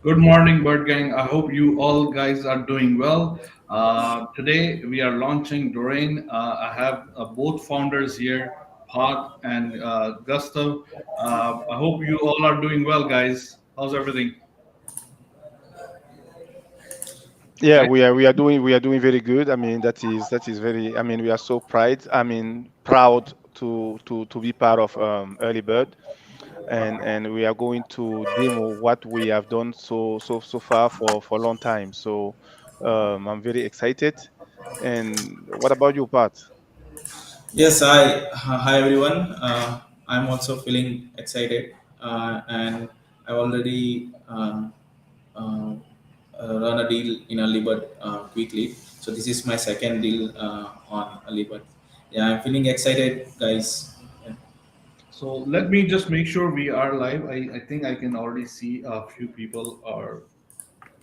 Good morning, Bird Gang. I hope you all guys are doing well. Today we are launching Dorin. I have both founders here, Pat and Gustav. I hope you all are doing well, guys. How's everything? Yeah, Right? we are doing very good. I mean, that is very. I mean, we are so proud to be part of Early Bird, and we are going to demo what we have done so far for a long time. So I'm very excited. And what about you, Pat? Yes, hi everyone. I'm also feeling excited, and I already uh, run a deal in a Libert quickly. So this is my second deal on a Libert. Yeah, I'm feeling excited, guys. Yeah. So let me just make sure we are live. I think I can already see a few people are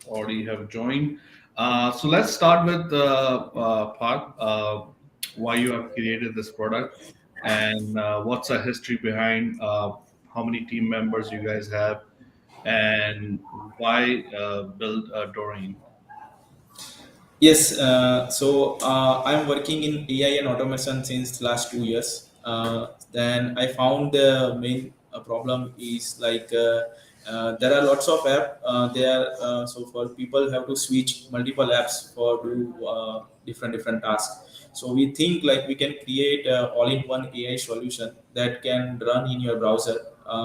already have joined. So let's start with Parth, why you have created this product and what's the history behind how many team members you guys have and why build Doreen. Yes, I'm working in AI and automation since last 2 years. Then I found the main problem is there are lots of app. So for people have to switch multiple apps for do different tasks. So we think like we can create a all-in-one AI solution that can run in your browser.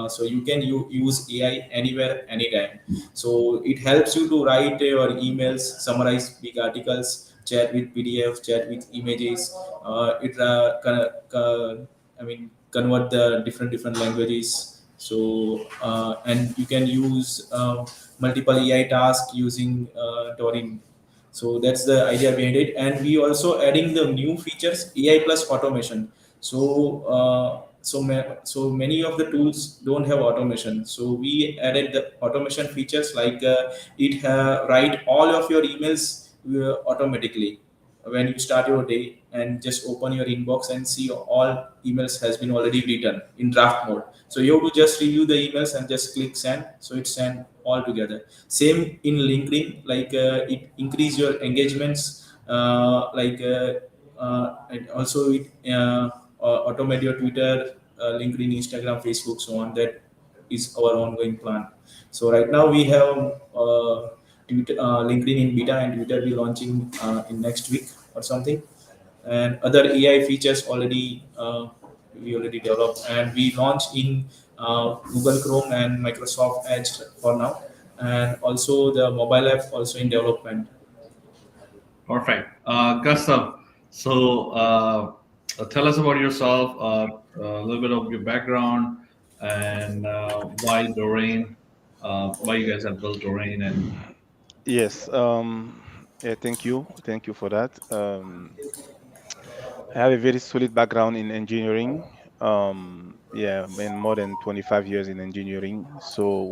So you can use AI anywhere, anytime. So it helps you to write your emails, summarize big articles, chat with PDF, chat with images. I mean, convert the different languages. So and you can use multiple AI tasks using Dorin. So that's the idea behind it, and we also adding the new features AI plus automation. So many of the tools don't have automation, so we added the automation features like it write all of your emails automatically when you start your day, and just open your inbox and see all emails has been already written in draft mode. So you have to just review the emails and just click send, so it's sent all together. Same in LinkedIn, it increase your engagements, and also it automate your Twitter, LinkedIn, Instagram, Facebook, so on. That is our ongoing plan. So right now we have LinkedIn in beta, and Twitter will launching in next week or something. And other AI features we already developed, and we launched in Google Chrome and Microsoft Edge for now, and also the mobile app also in development. Perfect. Gustav, so tell us about yourself, a little bit of your background and why Doreen, why you guys have built Doreen and Yes. Yeah. Thank you for that. I have a very solid background in engineering. Yeah, been more than 25 years in engineering. So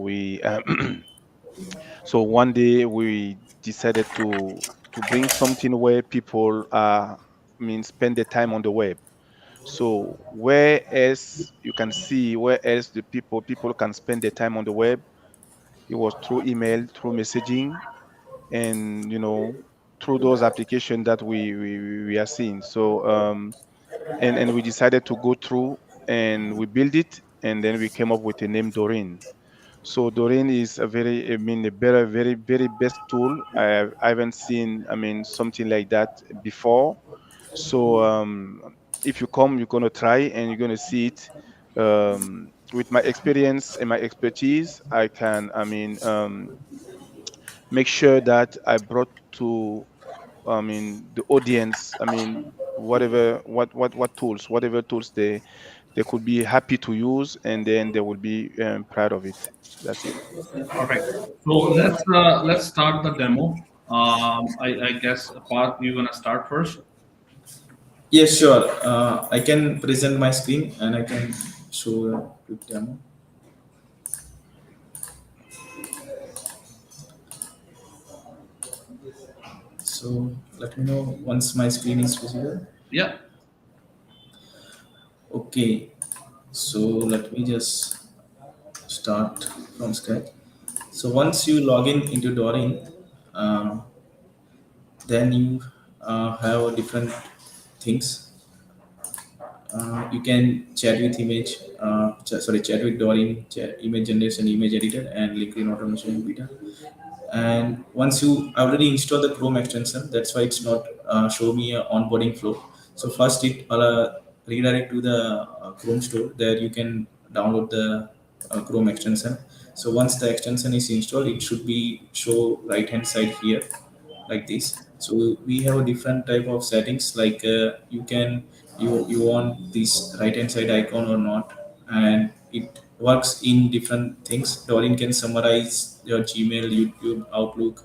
one day we decided to bring something where people spend their time on the web. So where else you can see where else the people can spend their time on the web? It was through email, through messaging, and through those applications that we are seeing. So and we decided to go through and we build it, and then we came up with the name Dorin. So Dorin is a better, very, very best tool. I haven't seen, something like that before. So if you come, you're gonna try and you're gonna see it. With my experience and my expertise, I can, make sure that I brought to, the audience, what tools, whatever tools they could be happy to use, and then they will be proud of it. That's it. perfect. So let's start the demo. I guess Parth, you're gonna start first. Yes, sure. I can present my screen and I can show a quick demo. So let me know once my screen is visible. Yeah. Okay, so let me just start from scratch. So once you log in into Dorin, uh, then you have different things. You can chat with image, chat with Dorin, image generation, image editor, and LinkedIn automation beta. And once you already install the Chrome extension, that's why it's not show me a onboarding flow. So first it redirect to the Chrome store. There you can download the Chrome extension. So once the extension is installed, it should be show right hand side here like this. So we have a different type of settings, like you can you want this right hand side icon or not, and it works in different things. Dorin can summarize your Gmail, YouTube, Outlook,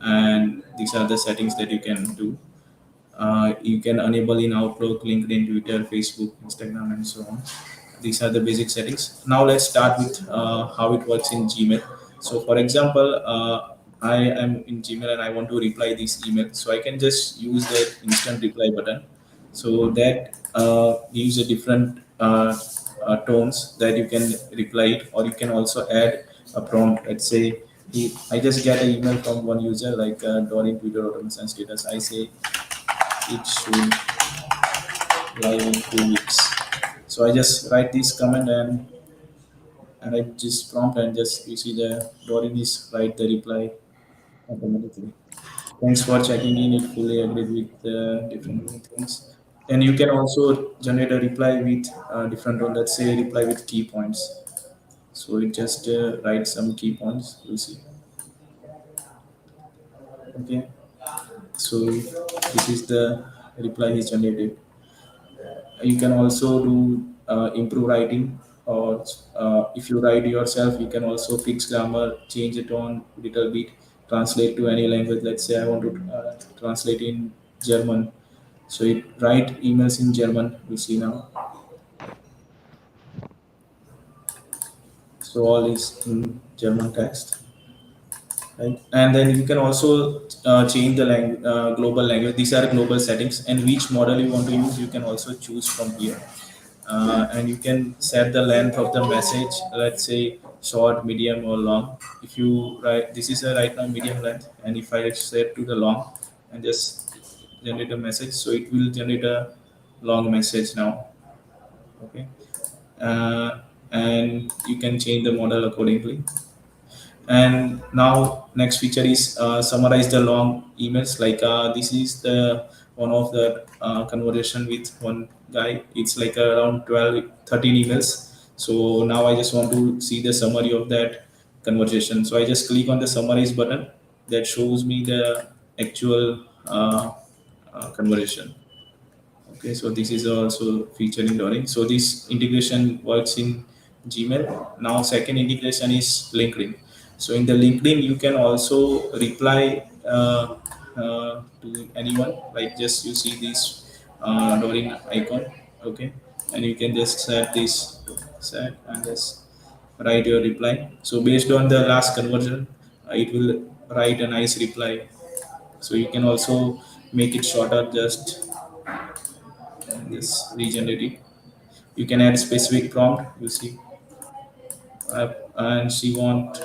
and these are the settings that you can do. You can enable in Outlook, LinkedIn, Twitter, Facebook, Instagram, and so on. These are the basic settings. Now let's start with how it works in Gmail. So for example, I am in Gmail and I want to reply this email. So I can just use the instant reply button. So that gives a different tones that you can reply it, or you can also add a prompt. Let's say I just get an email from one user like Dorin Twitter automation status. I say it should live in 2 weeks. So I just write this comment, and I just prompt, and just you see the Dorin is write the reply automatically. Thanks for checking in. It fully agreed with different things. And you can also generate a reply with different one. Let's say reply with key points. So it just writes some key points. You see. Okay. So this is the reply is generated. You can also do improve writing, or if you write yourself, you can also fix grammar, change it on little bit, translate to any language. Let's say I want to translate in German, so it write emails in German, we see now. So all is in German text, right? And then you can also change the global language. These are global settings, and which model you want to use, you can also choose from here. And you can set the length of the message, let's say short, medium, or long. If you write, this is a right now medium length, and if I set to the long and just generate a message, so it will generate a long message now. Okay. uh, and you can change the model accordingly. And now next feature is summarize the long emails. Like this is the one of the conversation with one guy. It's like around 12 13 emails. So now I just want to see the summary of that conversation. So I just click on the summarize button. That shows me the actual conversation. Okay, so this is also featured in Dorin. So this integration works in Gmail. Now, second integration is LinkedIn. So in the LinkedIn, you can also reply to anyone. Like just you see this Dorin icon, okay, and you can just set and just write your reply. So based on the last conversion, it will write a nice reply. So you can also make it shorter, just this regenerate it. You can add specific prompt, you see, and she want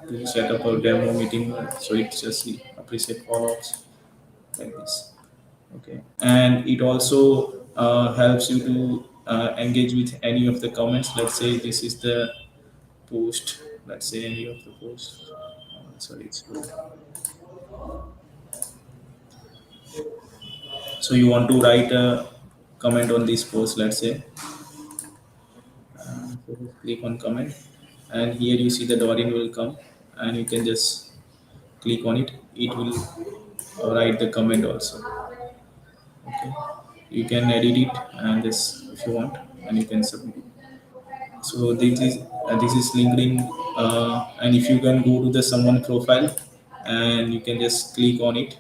to set up a demo meeting, so it's just appreciate follow-ups like this. Okay, and it also helps you to engage with any of the comments. Let's say this is the post. Let's say any of the posts. Sorry, it's good. So you want to write a comment on this post. Let's say so just click on comment, and here you see the Dorin will come, and you can just click on it. It will write the comment also. Okay, you can edit it and this if you want, and you can submit it. So this is LinkedIn, and if you can go to the someone profile, and you can just click on it.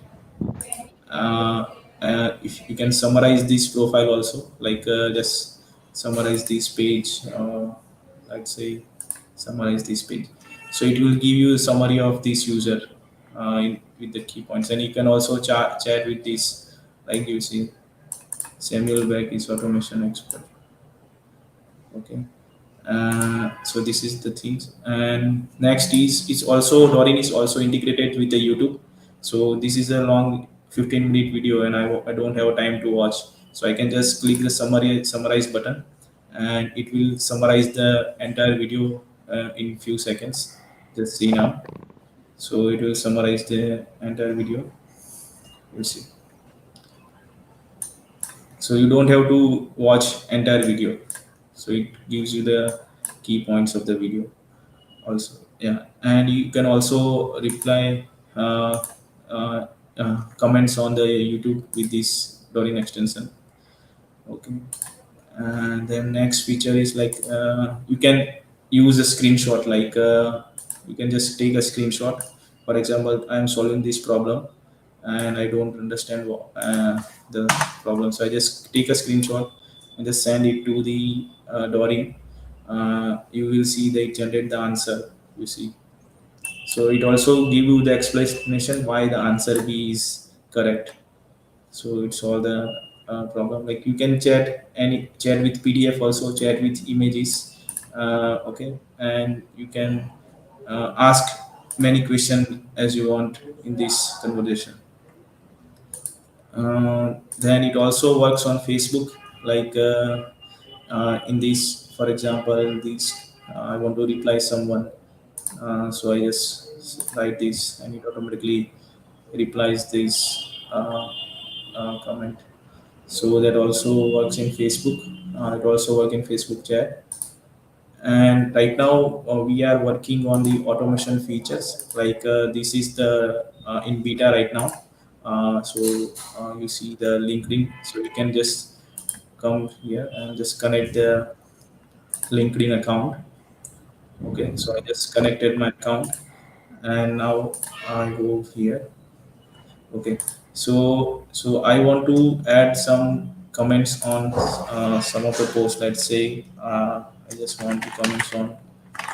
uh, if you can summarize this profile also, like just summarize this page, let's say summarize this page. So it will give you a summary of this user with the key points, and you can also chat with this, like you see Samuel Beck is automation expert. Okay, So this is the things. And next is it's also Dorin is also integrated with the YouTube. So this is a long 15-minute video, and I don't have time to watch. So I can just click the summarize button, and it will summarize the entire video in few seconds. Just see now. So it will summarize the entire video. You see. So you don't have to watch entire video. So it gives you the key points of the video also. Yeah, and you can also reply uh, uh, comments on the YouTube with this Dorin extension. Okay. And then next feature is like you can use a screenshot, like you can just take a screenshot. For example, I'm solving this problem and I don't understand the problem, so I just take a screenshot and just send it to the Dorin. You will see they generate the answer, you see. So it also give you the explanation why the answer B is correct. So it's all the problem. Like you can chat with PDF, also chat with images. Okay, and you can ask many questions as you want in this conversation. Then it also works on Facebook, like in this, for example, this I want to reply someone, so I just write this and it automatically replies this comment. So that also works in Facebook. It also works in Facebook chat. And right now we are working on the automation features. Like this is the in beta right now. So you see the LinkedIn. So you can just come here and just connect the LinkedIn account. Okay, so I just connected my account, and now I go here. Okay, so I want to add some comments on some of the posts. Let's say I just want to comments on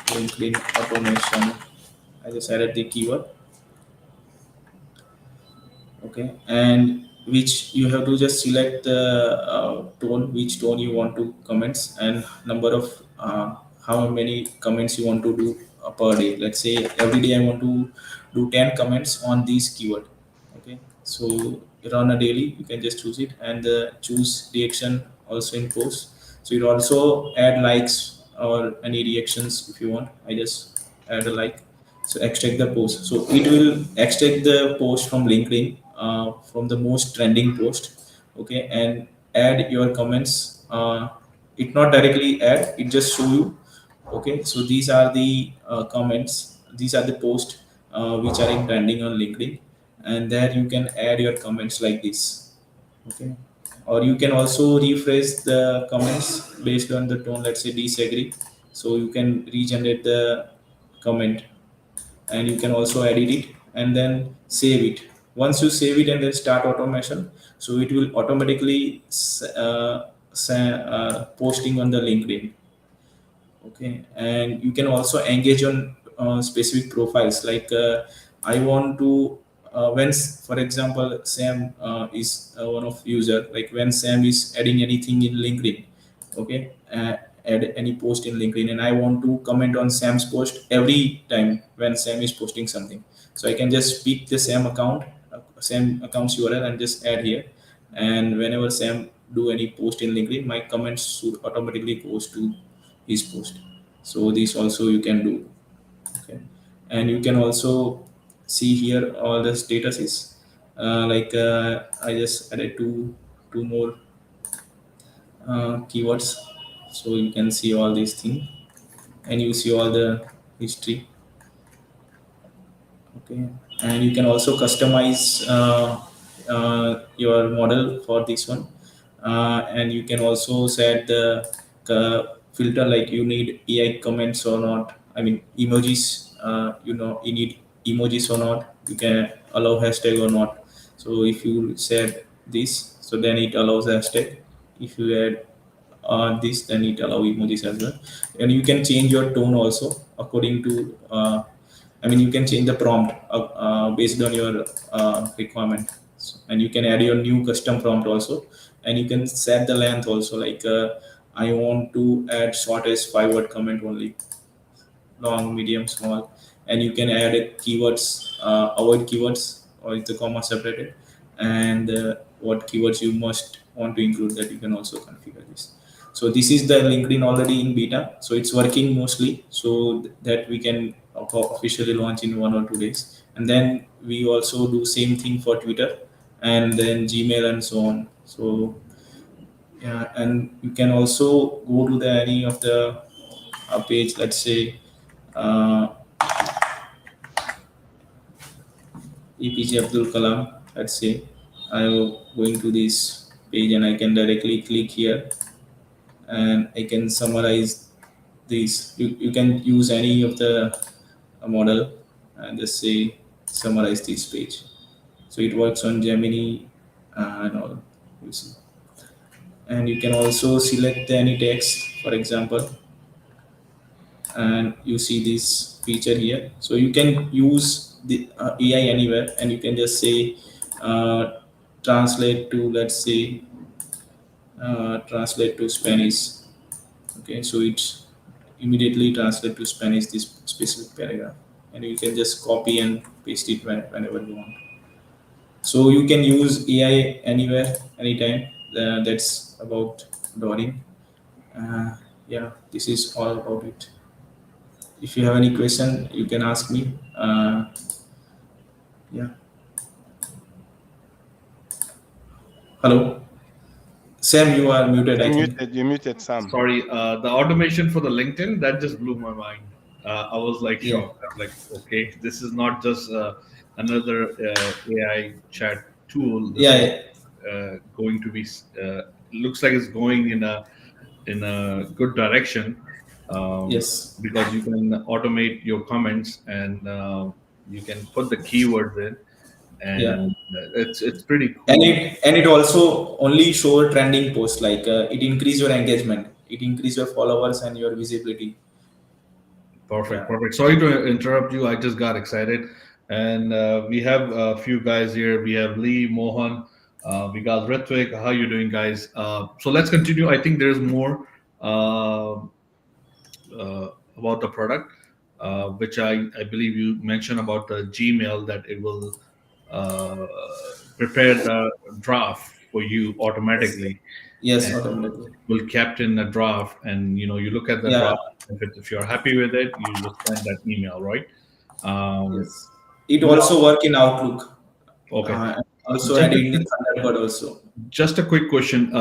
LinkedIn automation. I just added the keyword. Okay, and which you have to just select the tone, which tone you want to comments, and number of how many comments you want to do per day. Let's say every day I want to do 10 comments on these keyword. Okay, so run a daily, you can just choose it, and choose reaction also in post. So you also add likes or any reactions if you want. I just add a like. So extract the post, so it will extract the post from LinkedIn, from the most trending post. Okay, and add your comments. It not directly add, it just show you. Okay, so these are the comments, these are the posts which are in trending on LinkedIn, and there you can add your comments like this. Okay, or you can also rephrase the comments based on the tone. Let's say disagree, so you can regenerate the comment, and you can also edit it and then save it. Once you save it and then start automation, so it will automatically posting on the LinkedIn. Okay, and you can also engage on specific profiles, like I want to for example, Sam is one of user, like when Sam is adding anything in LinkedIn. Okay, add any post in LinkedIn, and I want to comment on Sam's post every time when Sam is posting something. So I can just pick the same account, same account's URL, and just add here. And whenever Sam do any post in LinkedIn, my comments should automatically goes to his post. So this also you can do. Okay, and you can also see here all the statuses. Like I just added two more keywords, so you can see all these things, and you see all the history. Okay, and you can also customize your model for this one, and you can also set the filter, like you need AI comments or not. I mean emojis. You need emojis or not. You can allow hashtag or not. So if you set this, so then it allows hashtag. If you add this, then it allow emojis as well. And you can change your tone also according to I mean, you can change the prompt based on your requirement. And you can add your new custom prompt also, and you can set the length also, like I want to add short as 5 word comment only, long, medium, small, and you can add it keywords, avoid keywords or with the comma separated, and what keywords you must want to include, that you can also configure this. So this is the LinkedIn already in beta, so it's working mostly, so that we can officially launch in 1 or 2 days, and then we also do same thing for Twitter and then Gmail and so on. So yeah, and you can also go to the any of the page, let's say uh, APJ Abdul Kalam. Let's say I'm going to this page and I can directly click here and I can summarize these. You can use any of the model and just say summarize this page. So it works on Gemini and all. You see. And you can also select any text, for example, and you see this feature here, so you can use the AI anywhere and you can just say uh, translate to, let's say, translate to Spanish. Okay, so it's immediately translate to Spanish this specific paragraph, and you can just copy and paste it whenever you want. So you can use AI anywhere, anytime. That's about Dorin. uh, yeah, this is all about it. If you have any question, you can ask me. Yeah. Hello, Sam. You are muted, I think. You muted Sam. Sorry, the automation for the LinkedIn that just blew my mind. I was like Yeah. shocked. I'm like, okay, this is not just another AI chat tool. This Yeah. is Yeah. going to be. Looks like it's going in a good direction, um, Yes. because you can automate your comments and you can put the keywords in, Yeah. and it's pretty And cool. it also only show a trending post, like it increase your engagement, it increase your followers and your visibility. Perfect, Yeah. perfect. Sorry to interrupt you. I just got excited, and we have a few guys here. We have Lee, Mohan, we got Ritvik. How you doing, guys? So let's continue. I think there's more uh, about the product, which I believe you mentioned about the Gmail, that it will uh, prepare the draft for you Yes. automatically, Yes, and automatically. it will captain a draft, and you look at the Yeah. draft. If you're happy with it, you just send that email, right? Um, Yes. It now, also work in Outlook. okay. And also Just added a in the quick, Thunderbird also. just a quick question.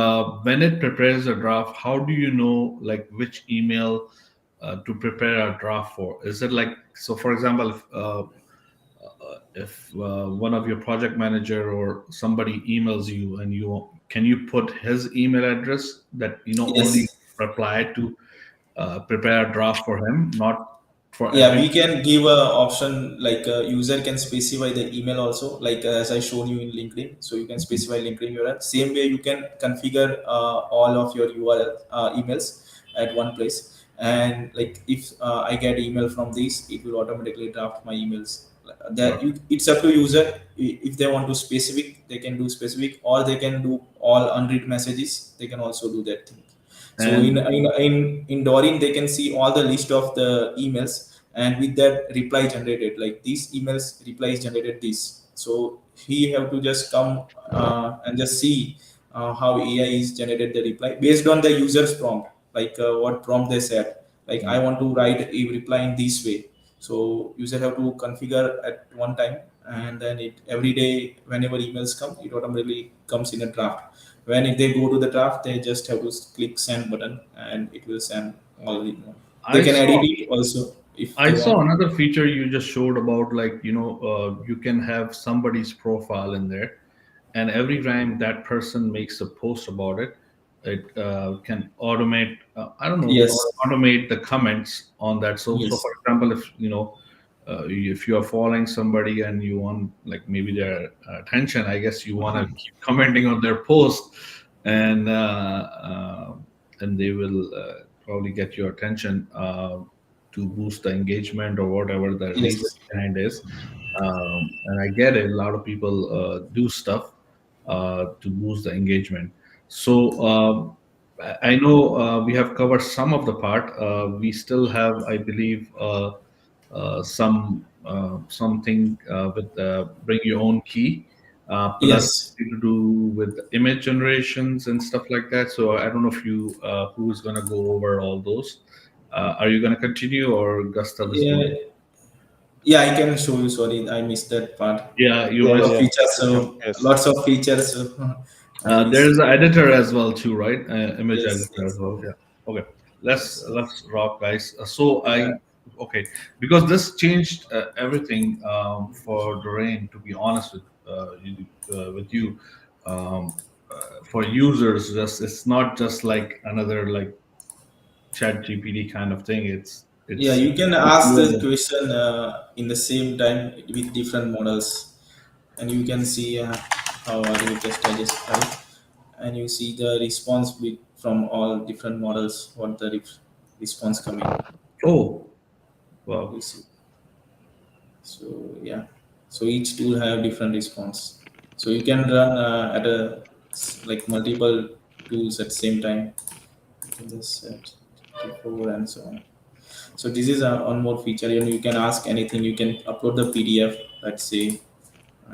When it prepares a draft, how do you know like which email to prepare a draft for? Is it like, so? For example, if one of your project manager or somebody emails you, and you can you put his email address, that only Yes. reply to prepare a draft for him, not for Yeah, every. we can give a option, like a user can specify the email also, like as I shown you in LinkedIn. So you can specify LinkedIn URL. Same way you can configure all of your URL emails at one place. And like if I get email from this, it will automatically draft my emails. It's up to user. If they want to specific, they can do specific, or they can do all unread messages. They can also do that thing. So And in Dorin, they can see all the list of the emails, and with that reply generated, like these emails replies generated this. So he have to just come and just see how AI is generated the reply based on the user's prompt, like what prompt they set. Like I want to write a reply in this way. So user have to configure at one time, and then it every day whenever emails come, it automatically comes in a draft. When if they go to the draft, they just have to click send button and it will send all the email. They I can edit saw it also if I they saw want. another feature you just showed about, like you can have somebody's profile in there, and every time that person makes a post about it, it can automate, I don't know, or Yes. automate the comments on that. So for Yes. example, if you are following somebody and you want, like, maybe their attention, I guess you want to keep commenting on their post, and they will probably get your attention to boost the engagement or whatever the reason Yes. behind is. And I get it, a lot of people do stuff to boost the engagement. So I know we have covered some of the part. We still have, I believe, something with bring your own key, plus Yes. to do with image generations and stuff like that. So I don't know if you who's gonna go over all those. Are you gonna continue or Gustav is Yeah. going? Yeah, I can show you. Sorry, I missed that part. Yeah, you Yeah, Lot missed. of yeah. features, Yeah, so yes. lots of features. So I There's missed. an editor as well too, right? Image Yes, editor as yes, well. Yeah. Okay. Let's yes. let's rock, guys. So Yeah, okay, because this changed everything for Dorain. To be honest with you, um, for users, just it's not just like another like Chat GPT kind of thing. yeah. It's You can ask the question in the same time with different models, and you can see how are you just adjust, right? And you see the response from all different models. What the response coming? oh You wow. see. So yeah. So each tool have different response. So you can run at a like multiple tools at the same time. You can just set 24 and so on. So this is one more feature. You can ask anything. You can upload the PDF. Let's say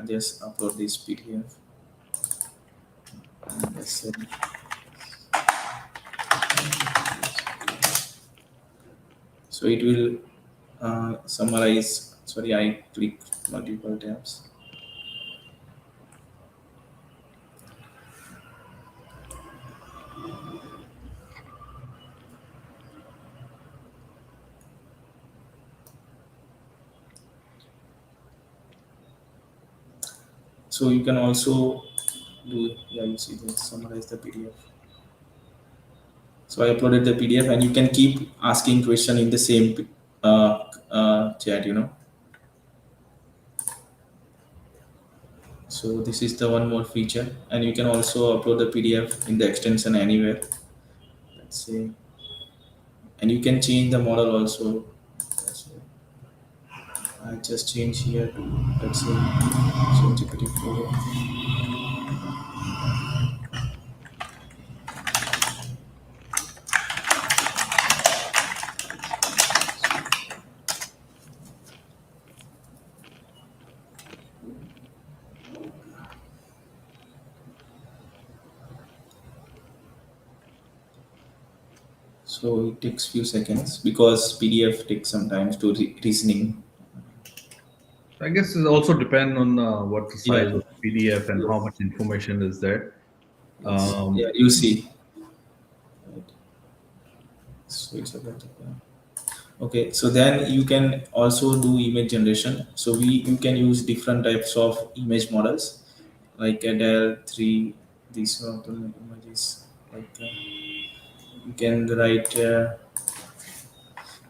just upload this PDF. And let's say, so it will summarize. Sorry, I click multiple tabs. So you can also do, yeah, you see this summarize the PDF. So I uploaded the PDF, and you can keep asking question in the same chat. So this is the one more feature, and you can also upload the PDF in the extension anywhere. Let's say, and you can change the model also. Let's say, I just change here to, let's say, GPT-4. So it takes few seconds because PDF takes some time to reasoning. I guess it also depend on what the Yeah. size of PDF and how Yes. much information is there. Yes. Um, Yeah. You see. Right. So it's about okay. So then you can also do image generation. So you can use different types of image models like Adele 3. These are the images. Like you can write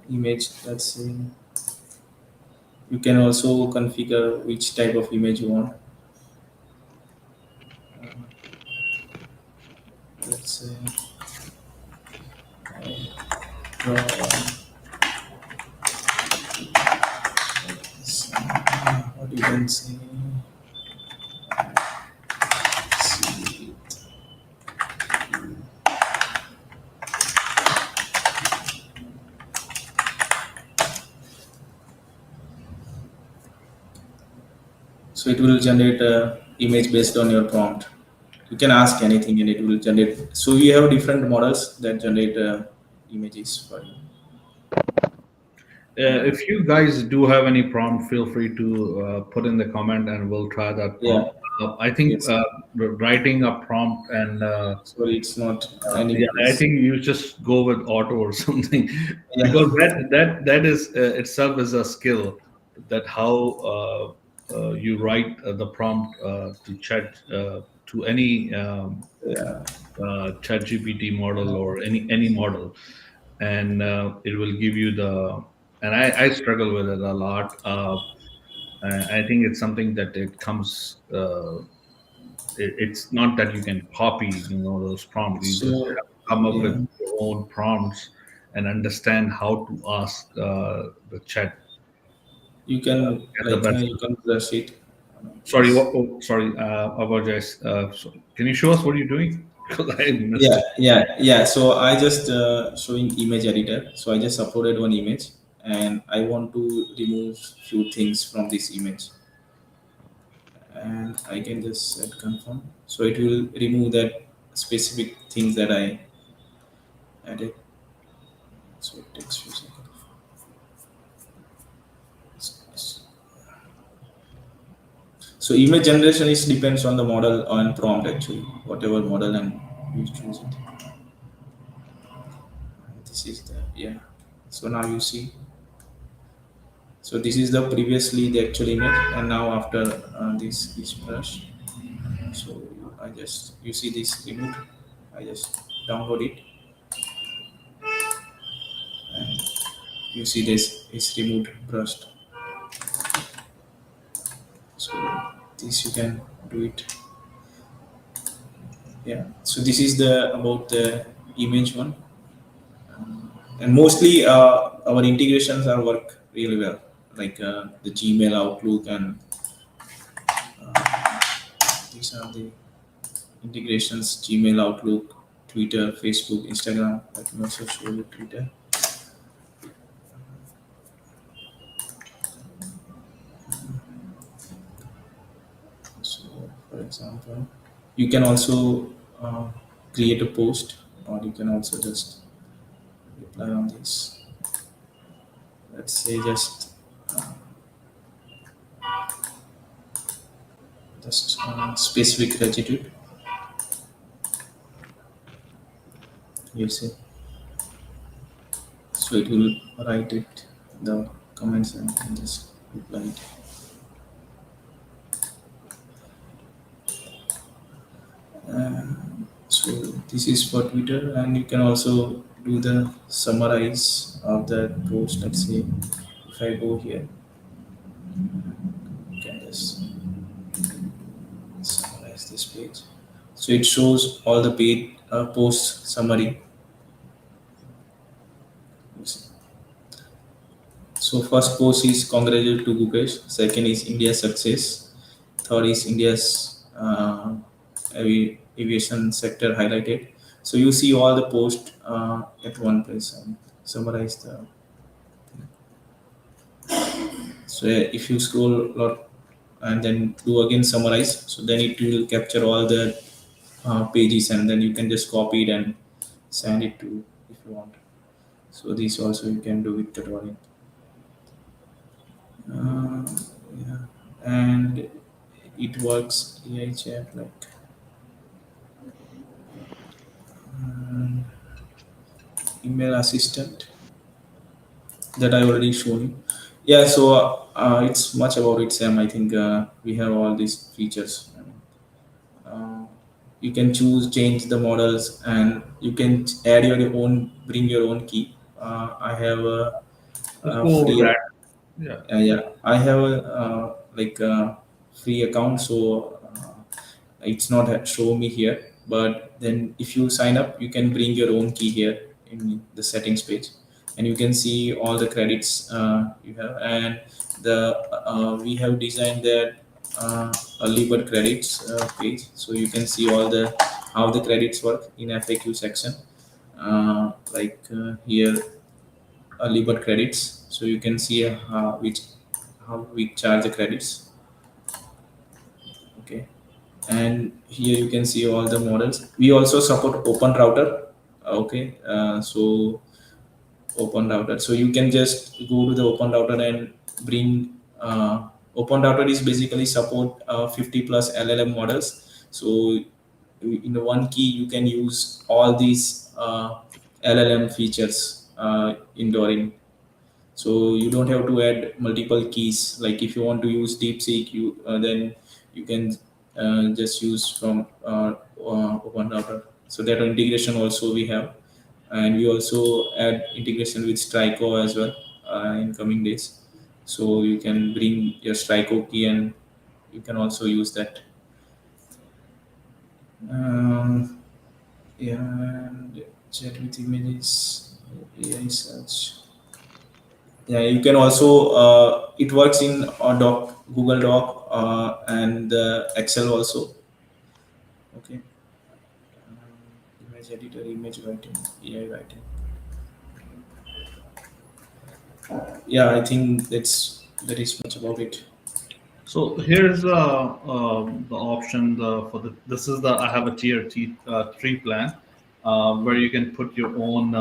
image. Let's say you can also configure which type of image you want. Let's say draw what you can say. See. So it will generate a image based on your prompt. You can ask anything and it will generate. So we have different models that generate images for you. if you guys do have any prompt, feel free to put in the comment and we'll try that Yeah. prompt. I think Yes. writing a prompt and Sorry, it's not any yeah, I place. think you just go with auto or something Yeah. because that is itself is a skill that how you write the prompt to chat to any Yeah. chat GPT model or any model, and it will give you the. And I struggle with it a lot. I think it's something that it comes. It's not that you can copy, those prompts. You just So have to come up with yeah, your own prompts and understand how to ask the chat you can get the like best. you can brush it. Sorry, Yes. what? Oh, sorry, apologize. Can you show us what you're doing? because I missed Yeah, it. yeah. So I just showing image editor. So I just uploaded one image, and I want to remove few things from this image, and I can just set confirm. So it will remove that specific things that I added. So it takes few seconds. So image generation is depends on the model and prompt actually, whatever model and you choose it. This is the yeah. So now you see. So this is the previously the actual image, and now after this is brush. So I just you see this removed. I just download it, and you see this is removed brushed. So this you can do it. Yeah. So this is the about the image one, and mostly our integrations are work really well, like the Gmail, Outlook, and these are the integrations: Gmail, Outlook, Twitter, Facebook, Instagram. Let me also show you Twitter. So, for example, you can also uh, create a post, or you can also just reply on this. Let's say just specific gratitude. You see, so it will write it the comments and can just reply it. So this is for Twitter, and you can also do the summarize of that post. Let's say if I go here, you can just summarize this page. So it shows all the page post summary. So first post is congratulations to Gukesh. Second is India's success. Third is India's aviation sector highlighted. So you see all the post at one place and summarize the. So if you scroll a lot and then do again summarize, so then it will capture all the pages, and then you can just copy it and send it to if you want. So this also you can do with the drawing. Uh, yeah, and it works AI chat like um, email assistant that I already shown you. Yeah, so it's much about it, Sam. I think we have all these features. Uh, you can choose, change the models, and you can add your own, bring your own key. I have Let's a go over free that. Yeah. yeah, I have a like a free account, so it's not show me here. But then if you sign up, you can bring your own key here in the settings page, and you can see all the credits you have. And the we have designed that early bird credits page, so you can see all the how the credits work in FAQ section. Here early bird credits, so you can see how we charge the credits. Okay, and here you can see all the models. We also support open router. Okay, so open router, so you can just go to the open router and bring open router is basically support 50 plus LLM models. So in the one key you can use all these LLM features in Dorin. So you don't have to add multiple keys. Like if you want to use DeepSeek, you then you can just use from OneRouter. So that integration also we have, and we also add integration with Strico as well in coming days. So you can bring your Strico key, and you can also use that. Um, yeah, and chat with images, AI search. Yeah, you can also it works in doc, Google Doc, and Excel also. Okay. editor, image writing, AI writing. Yeah, I think that is much about it. So here's the option for the this is the I have a tier 3 plan where you can put your own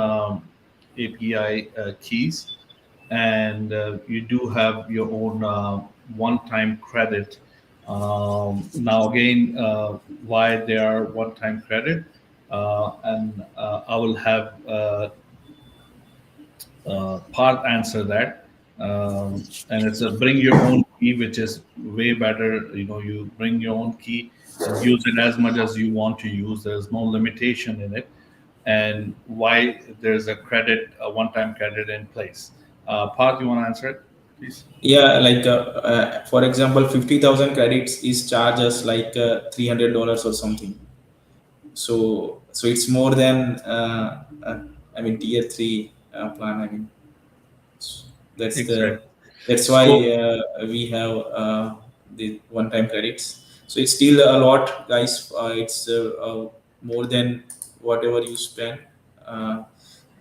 API keys, and you do have your own one-time credit. Now again, why they are one-time credit, and I will have part answer that. And it's a bring your own key, which is way better. You know, you bring your own key and use it as much as you want to use. There's no limitation in it. And why there's a credit, a one-time credit in place. Part, you want to answer it, please? Yeah, like for example, 50,000 credits is charges like $300 or something. So it's more than I mean tier three plan. I mean that's the Exactly. that's why So we have the one time credits. So it's still a lot, guys. It's more than whatever you spend. Uh,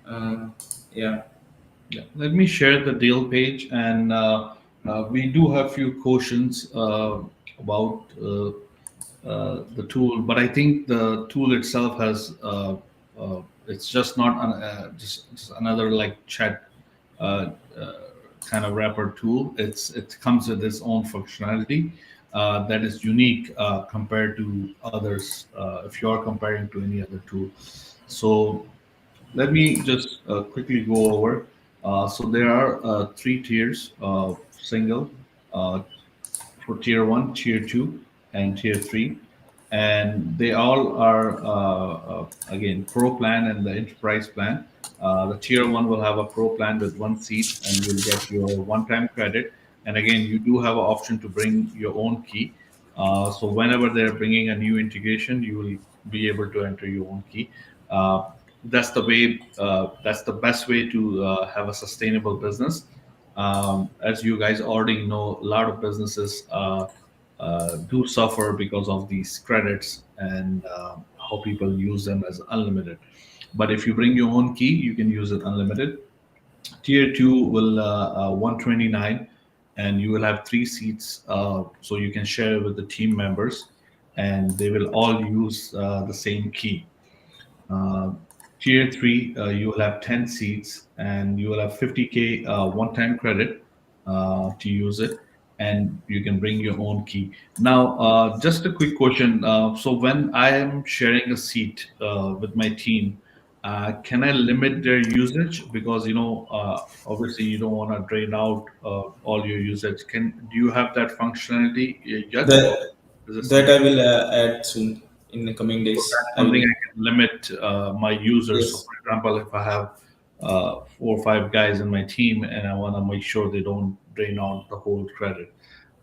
uh, yeah. yeah, let me share the deal page, and we do have few questions about the tool, but I think the tool itself has it's just not just another like chat uh, uh, kind of wrapper tool. It comes with its own functionality that is unique compared to others. If you are comparing to any other tool, so let me just quickly go over. So there are three tiers: single, uh, for tier one, tier two, and tier three, and they all are again pro plan and the enterprise plan. The tier one will have a pro plan with one seat, and you'll get your one-time credit. And again, you do have an option to bring your own key. So whenever they're bringing a new integration, you will be able to enter your own key. That's the way. That's the best way to have a sustainable business. As you guys already know, a lot of businesses do suffer because of these credits and how people use them as unlimited. But if you bring your own key, you can use it unlimited. Tier two will 129, and you will have three seats, so you can share with the team members, and they will all use the same key. Uh, Tier 3, you will have 10 seats and you will have 50K one-time credit to use it, and you can bring your own key. Now, just a quick question. So when I am sharing a seat with my team, can I limit their usage? Because, obviously you don't want to drain out all your usage. Do you have that functionality yet, or The is it that something? I will add soon in the coming So days. that's I something will. I can limit my users. So, Yes. for example, if I have 4 or 5 guys in my team and I want to make sure they don't drain out the whole credit,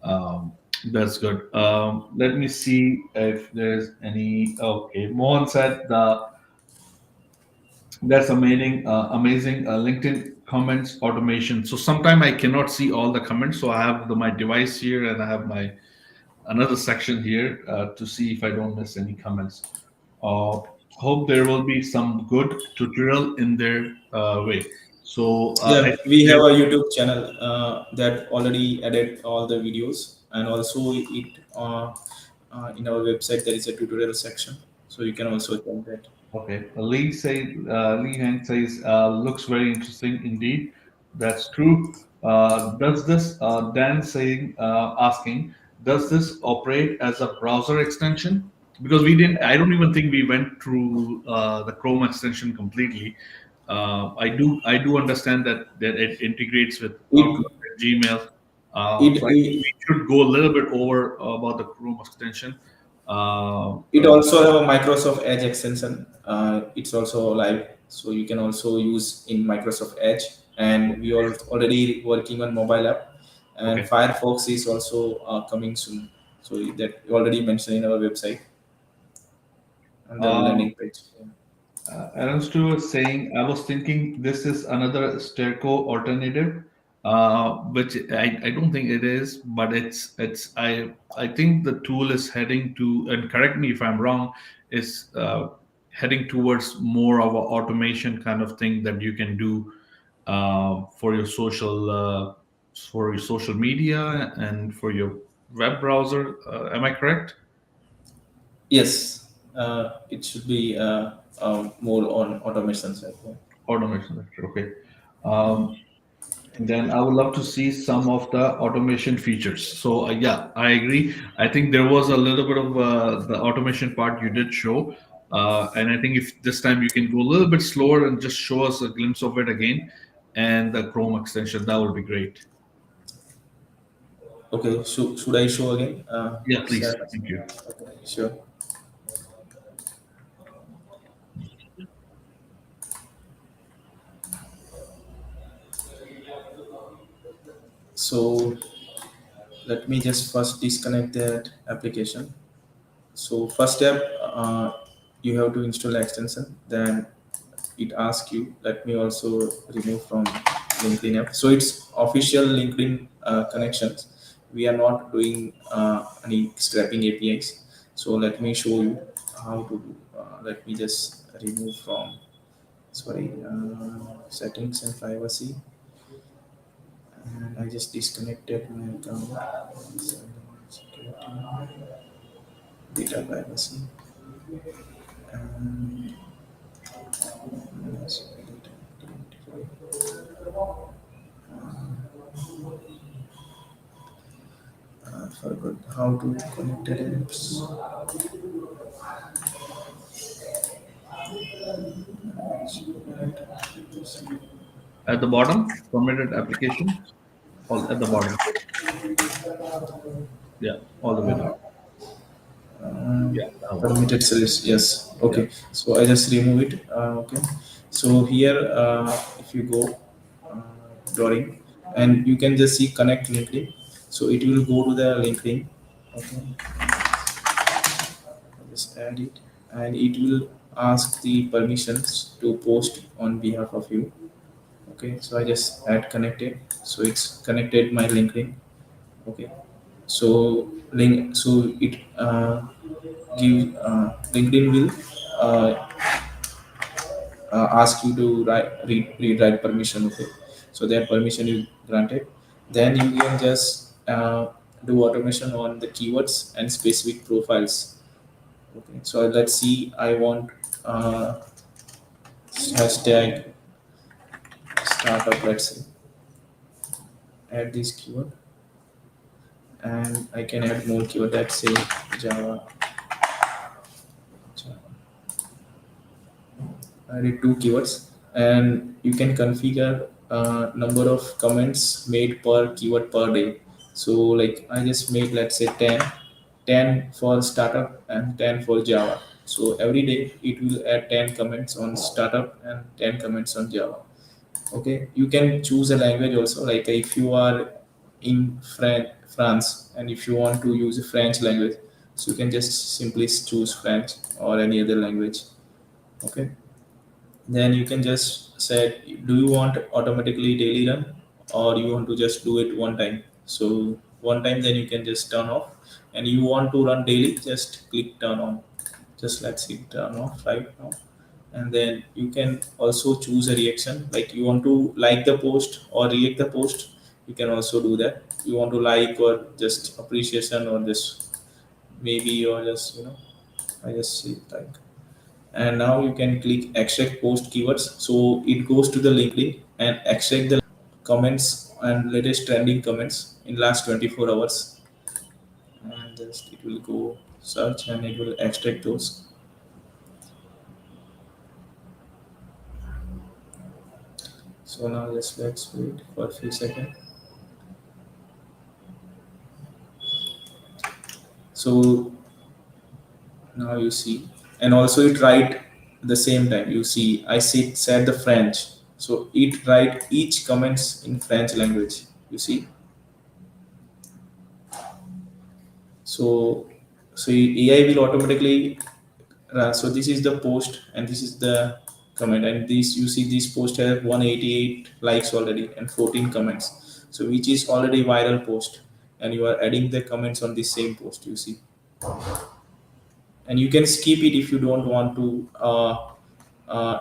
um, that's good. Let me see if there's any. Okay, Mohan said that's amazing. Amazing LinkedIn comments automation. So sometime I cannot see all the comments. So I have my device here and I have my another section here to see if I don't miss any comments. Uh, Hope there will be some good tutorial in their way. So I Yeah, think we have there, a YouTube channel that already added all the videos, and also it in our website there is a tutorial section, so you can also check that. okay. Lee Heng says looks very interesting indeed. That's true. Does this Dan saying asking does this operate as a browser extension? Because we didn't. I don't even think we went through the Chrome extension completely. I do understand that it integrates with It Outlook and Gmail. it So I think it, we should go a little bit over about the Chrome extension. Uh, it uh, also have a Microsoft Edge extension. It's also live, so you can also use in Microsoft Edge. And we are already working on mobile app, and okay. Firefox is also coming soon. So that we already mentioned in our website on the Um, landing page. Yeah. Aaron Stu was saying, I was thinking this is another Sterco alternative, which I don't think it is, but I think the tool is heading to, and correct me if I'm wrong, is heading towards more of a automation kind of thing that you can do for your social media and for your web browser. Am I correct? Yes, it should be more on automation side. Yeah. Automation sector. Okay. Um, and then I would love to see some of the automation features. So yeah, I agree. I think there was a little bit of the automation part you did show, and I think if this time you can go a little bit slower and just show us a glimpse of it again, and the Chrome extension, that would be great. Okay, should I show again? Yeah, please. Share. Thank you. Okay, sure. So let me just first disconnect that application. So first step, you have to install extension. Then it asks you. Let me also remove from LinkedIn app. So it's official LinkedIn connections. We are not doing any scraping APIs. So let me show you how to do. Let me just remove from settings and privacy, and I just disconnected my account. Data privacy and forgot how to connect the apps. At the bottom, permitted applications, all at the bottom. Yeah, all the way down. Um, Yeah, that one. Permitted service, yes. Yeah. Okay, so I just remove it. Okay, so here if you go uh, Dorin, and you can just see connect LinkedIn, so it will go to the LinkedIn. Okay, just add it, and it will ask the permissions to post on behalf of you. Okay, so I just add connected, so it's connected my LinkedIn. Okay, so it give LinkedIn will uh, ask you to read write permission. Okay, so that permission is granted. Then you can just do automation on the keywords and specific profiles. Okay, so let's see. I want hashtag startup. Let's say add this keyword, and I can add more keyword. Let's say Java. I did two keywords, and you can configure number of comments made per keyword per day. So like I just made, let's say 10 for startup and 10 for Java. So every day it will add 10 comments on startup and 10 comments on Java. Okay, you can choose a language also. Like if you are in France, and if you want to use a French language, so you can just simply choose French or any other language. Okay, then you can just say, do you want automatically daily run, or you want to just do it one time? So one time, then you can just turn off, and you want to run daily, just click turn on. Just let's see, turn off right now. And then you can also choose a reaction, like you want to like the post or react the post. You can also do that. You want to like or just appreciation, or just maybe, or just I just see like. And now you can click extract post keywords, so it goes to the LinkedIn and extract the comments and latest trending comments in last 24 hours, and just it will go search and it will extract those. So now just let's wait for a few seconds. So now you see, and also it write the same time. You see I said the French, so it write each comments in French language. You see, so AI will automatically so this is the post and this is the comment, and this you see this post have 188 likes already and 14 comments, so which is already viral post, and you are adding the comments on the same post. You see, and you can skip it if you don't want to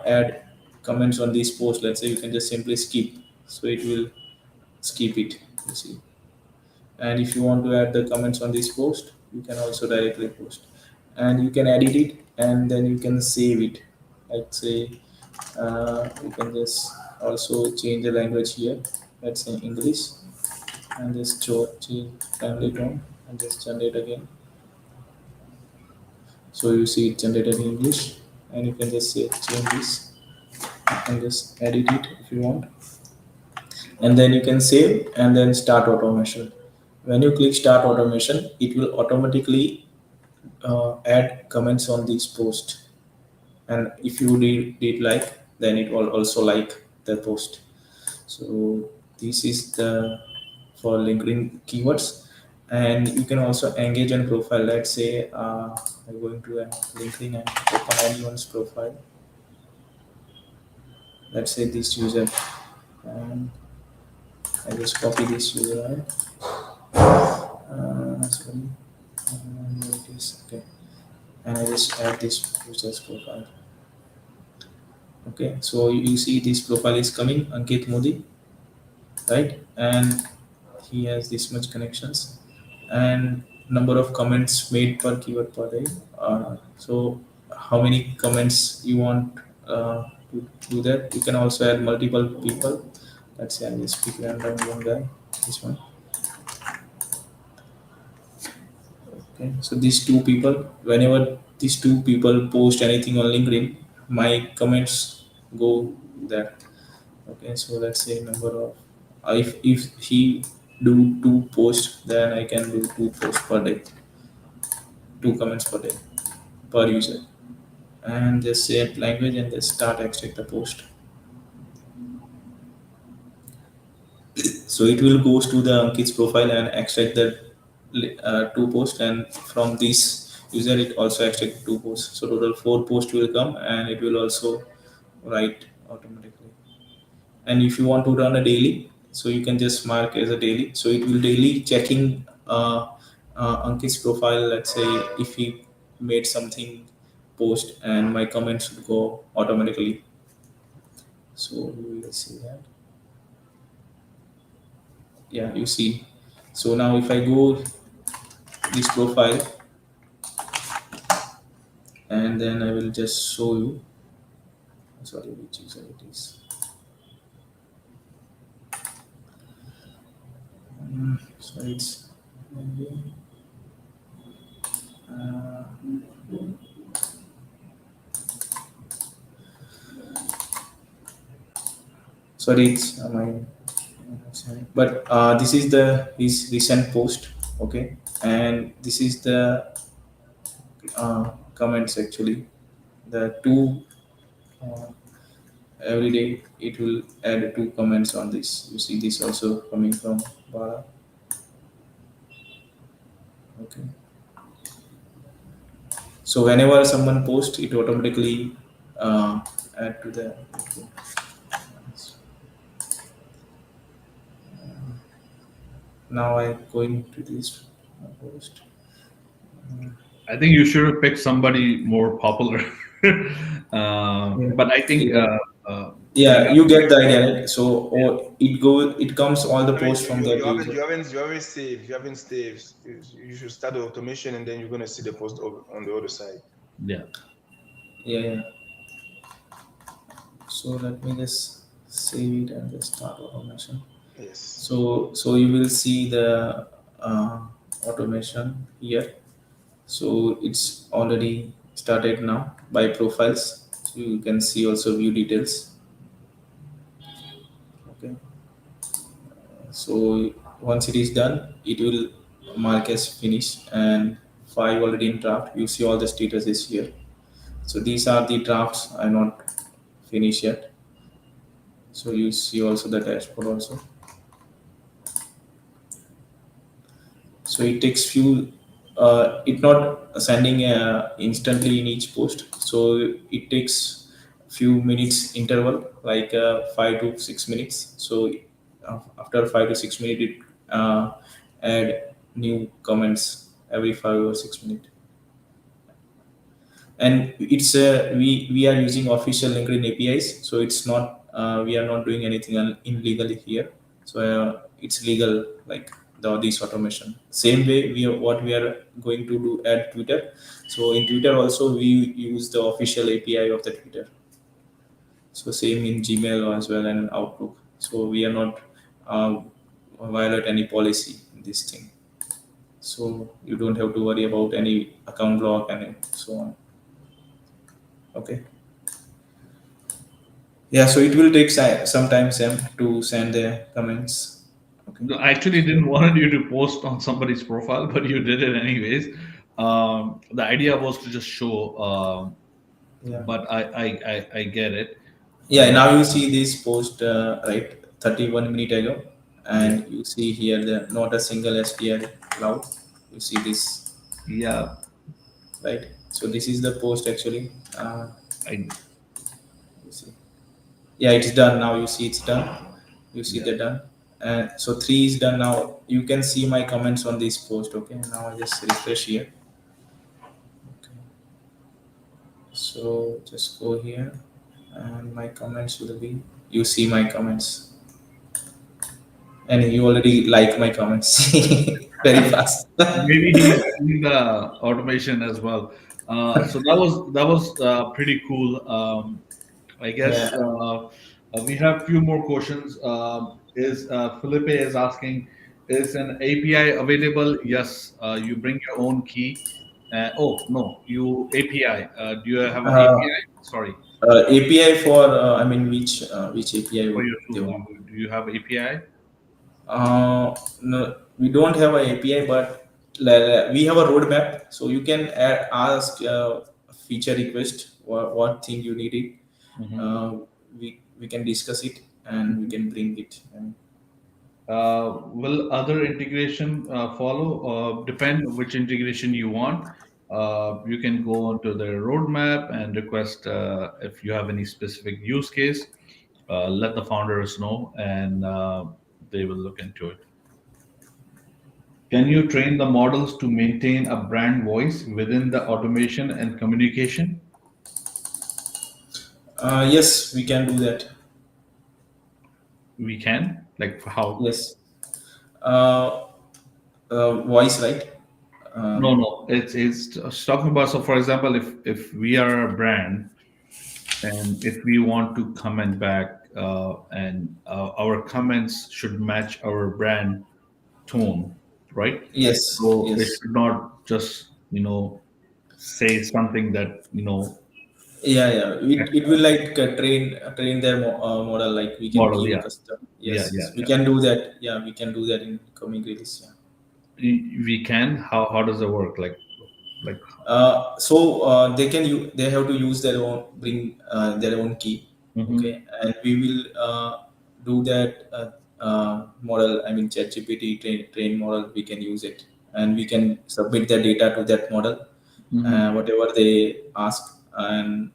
add comments on this post. Let's say you can just simply skip, so it will skip it, you see. And if you want to add the comments on this post, you can also directly post, and you can edit it, and then you can save it. Let's say you can just also change the language here. Let's say English, and just change family tone, and just generate again. So you see it generated in English, and you can just say change this and just edit it if you want, and then you can save and then start automation. When you click start automation, it will automatically add comments on this post, and if you did like, then it will also like the post. So this is the for LinkedIn keywords. And you can also engage on profile. Let's say I'm going to LinkedIn and open anyone's profile. Let's say this user, and I just copy this user. Sorry, where it is. Okay, and I just add this user's profile. Okay, so you see this profile is coming, Ankit Modi, right? And he has this much connections, and number of comments made per keyword per day. So how many comments you want to do that? You can also add multiple people. Let's say I just pick random one guy, this one. Okay, so these two people, whenever these two people post anything on LinkedIn, my comments go there. Okay, so let's say number of if he do two posts, then I can do two posts per day, two comments per day per user, and just say language and just start extract the post. So it will goes to the Ankit's profile and extract the two posts, and from this user it also extract two posts. So total four posts will come, and it will also write automatically. And if you want to run a daily, so you can just mark as a daily, so it will daily checking Ankit's profile. Let's say if he made something post, and my comments would go automatically. So we will see that. Yeah, you see. So now if I go this profile, and then I will just show you, sorry, which user it is. So it's uh, sorry, it's my but this is the his recent post. Okay, and this is the comments actually, the two uh, every day it will add two comments on this. You see this also coming from Bara. Okay, so whenever someone posts, it automatically add to the. Now I'm going to this post. I think you should have picked somebody more popular. Yeah. But I think, Yeah. uh, Yeah, yeah, you get the idea, right? So it comes all the I mean, posts from that user. you haven't saved. You haven't saved. You should start the automation, and then you're gonna see the post on the other side. yeah. Yeah, yeah. So let me just save it and just start automation. Yes. So you will see the uh, automation here. So it's already started now by profiles. So you can see also view details. Okay. So once it is done, it will mark as finished, and five already in draft. You see all the status is here. So these are the drafts are not finished yet. So you see also the dashboard also. So it takes few. It not sending instantly in each post. So it takes few minutes interval, like 5 to 6 minutes. So after 5 to 6 minutes, it add new comments every 5 or 6 minutes. and it's we are using official LinkedIn APIs, so it's not we are not doing anything illegally here. So it's legal, like this automation. Same way what we are going to do at Twitter. So in Twitter also we use the official API of the Twitter. So same in Gmail as well and Outlook. So we are not uh, violate any policy in this thing. So you don't have to worry about any account block and so on. Okay. Yeah, so it will take some time, Sam, to send the comments. Okay. No, I actually didn't want you to post on somebody's profile, but you did it anyways. The idea was to just show, Yeah. but I get it. Yeah, Uh, now you see this post, right, 31 minute ago, yeah, and you see here the not a single STR cloud. You see this, yeah. right? So this is the post actually. I You see. Yeah, it's done now. You see it's done. You see yeah. the done. And so 3 is done now. You can see my comments on this post. Okay, now I just refresh here. So just go here, and my comments will be. You see my comments, and you already like my comments very fast. Maybe he's doing the automation as well. So that was pretty cool. I guess Yeah. we have few more questions. Is Felipe is asking, is an API available? Yes. You bring your own key. Oh no, you API. Do you have an Uh, API? Sorry, API for I mean which API for would your they tool. want? Do you have API? No, we don't have a API, but we have a roadmap. So you can ask feature request what thing you need it. Mhm. Uh, we can discuss it and we can bring it. And Will other integration follow? Depend which integration you want. You can go onto the roadmap and request if you have any specific use case. Let the founders know, and they will look into it. Can you train the models to maintain a brand voice within the automation and communication? yes, we can do that. We can. Like how? Yes. Uh, Voice, right? No, Um, no. It's talking about. So, for example, if we are a brand and if we want to comment back and our comments should match our brand tone, right? yes, So it yes. should not just say something that Yeah, yeah. It will like train their model. Like we can model. give Yeah, custom. yeah, Yes, yeah, yes. We yeah. can do that. Yeah, we can do that in coming release. Yeah. We can. How does it work? Like. They can they have to use their own bring their own key. Hmm. Okay, and we will do that model. I mean, ChatGPT train model. We can use it, and we can submit the data to that model, Hmm. whatever they ask, and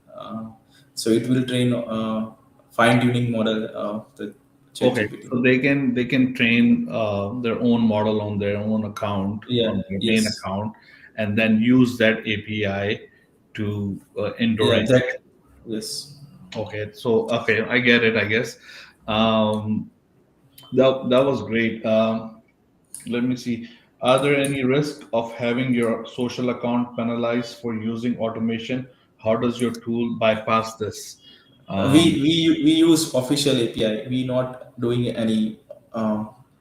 so it will train fine tuning model of the Okay, ChatGPT. so they can train their own model on their own account, Yeah. on their main Yes. account, and then use that API to indoor Yeah. That. integration. Yes. Okay, so okay, I get it. I guess um, that was great. Let me see. Are there any risk of having your social account penalized for using automation? How does your tool bypass this? Um, We use official API. We not doing any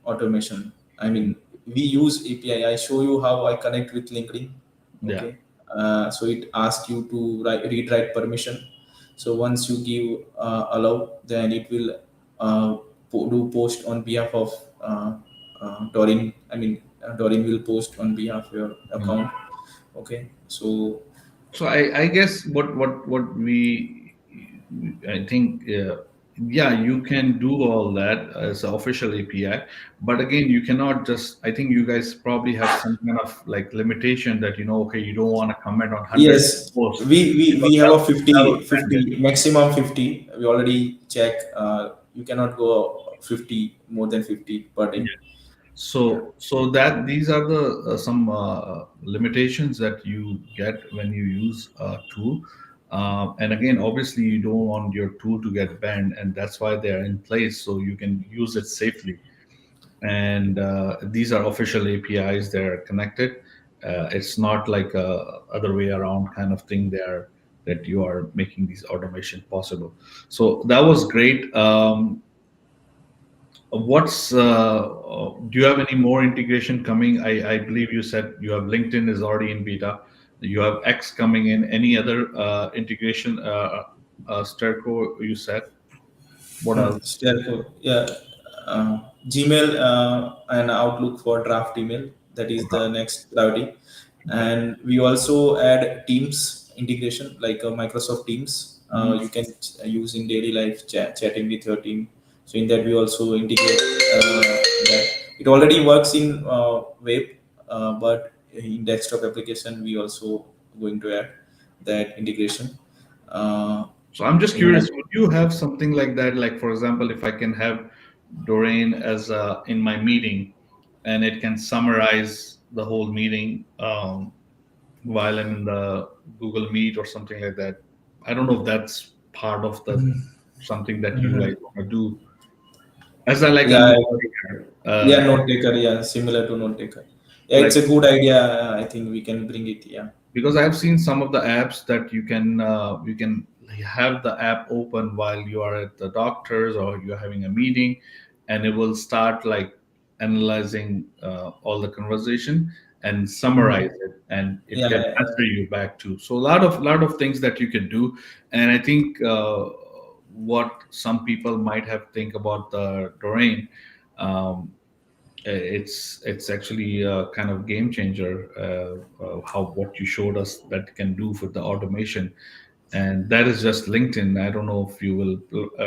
automation. I mean, we use API. I show you how I connect with LinkedIn. yeah. Okay. So it asks you to read write permission. So once you give allow, then it will do post on behalf of Dorin. I mean, Dorin will post on behalf of your account. Okay. So So I guess what we I think yeah, you can do all that as an official API, but again you cannot just. I think you guys probably have some kind of like limitation that okay, you don't want to comment on 100 yes, posts we because have that a that 50 will brand 50 maximum 50. We already check. You cannot go 50 more than 50 per day. it. So that these are the some limitations that you get when you use a tool. And again, obviously, you don't want your tool to get banned, and that's why they are in place so you can use it safely. And these are official APIs; they're connected. It's not like a other way around kind of thing. There that you are making these automation possible. So that was great. Do you have any more integration coming? I believe you said you have LinkedIn is already in beta. You have X coming in. Any other integration? Sterco, you said. What else? Stereo, yeah. Gmail and Outlook for draft email. That is the next priority. Okay. And we also add Teams integration, like Microsoft Teams. Mhm. You can use in daily life chatting with your team. So in that we also integrate that. It already works in web, but in desktop application we also going to add that integration. Uh, So I'm just in curious, would you have something like that? Like, for example, if I can have Dorin as in my meeting, and it can summarize the whole meeting while I'm in the Google Meet or something like that. I don't know if that's part of the something that you guys Mhm. want to do as a like a Yeah, note taker. yeah, note taker. Yeah, similar to note taker. Yeah, Like it's a good idea. I think we can bring it. Yeah. because I've seen some of the apps that you can have the app open while you are at the doctor's or you're having a meeting, and it will start like analyzing all the conversation and summarize Mhm. it, and it Yeah, can yeah, answer you back too. So a lot of things that you can do, and I think what some people might have think about the Domain. Um, it's actually a kind of game changer, how what you showed us that can do for the automation, and that is just LinkedIn. I don't know if you will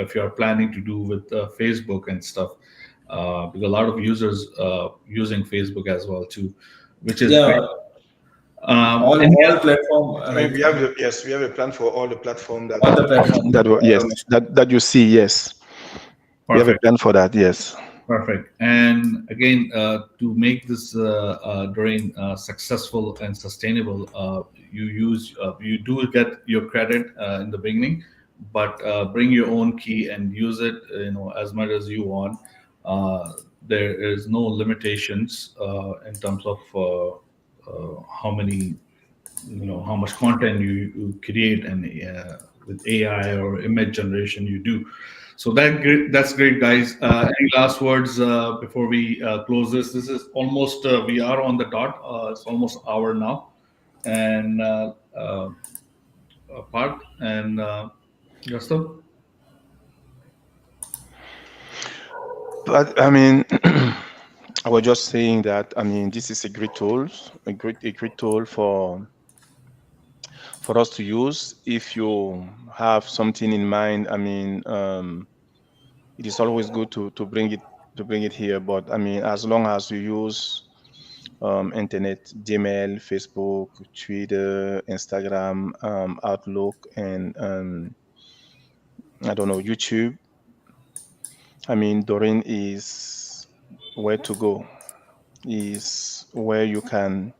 if you are planning to do with Facebook and stuff, because a lot of users using Facebook as well too, which is great. yeah. Any All platform I mean, right we now. have yes, we have a plan for all the platform that All the platform yes, automation. that you see. Yes, we have a perfect. plan for that. Yes. Perfect. And again, to make this drain successful and sustainable, you do get your credit in the beginning, but bring your own key and use it, as much as you want. Uh, there is no limitations in terms of how many, how much content you create, and with AI or image generation you do. So that's great, guys. Any last words before we close this? This is almost we are on the dot. It's almost hour now, and Parth and Gustav. But I mean, I was just saying that I mean this is a great tool, a great tool for us to use if you have something in mind. I mean, it is always good to bring it here. But I mean, as long as you use internet, Gmail, Facebook, Twitter, Instagram, Outlook, and I don't know, YouTube. I mean, Dorin is where to go. Is where you can,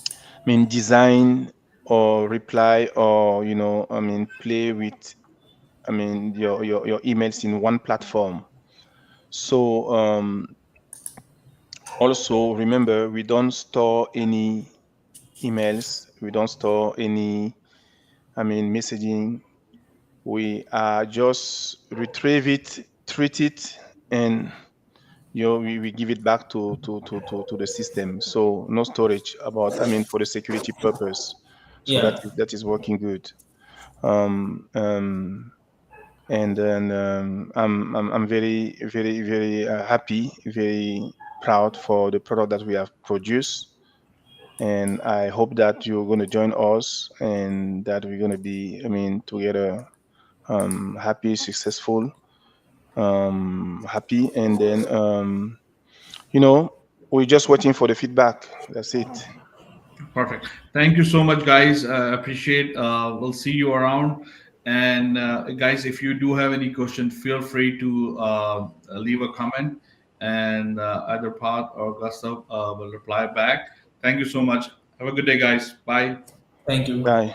I mean, design or reply or I mean, play with, I mean, your emails in one platform. So also remember, we don't store any emails. We don't store any, I mean, messaging. We just retrieve it, treat it, and we give it back to the system. So no storage about, I mean, for the security purpose. So that Yeah, that is working good. Um, um, and then I'm very very very happy, very proud for the product that we have produced, and I hope that you're going to join us and that we're going to be, I mean, together, happy, successful, happy, and then you know we're just waiting for the feedback. That's it. Perfect. Thank you so much, guys. Appreciate. We'll see you around. And guys, if you do have any question, feel free to leave a comment. and either Path or Gustav will reply back. Thank you so much. Have a good day, guys. Bye. Thank you. Bye.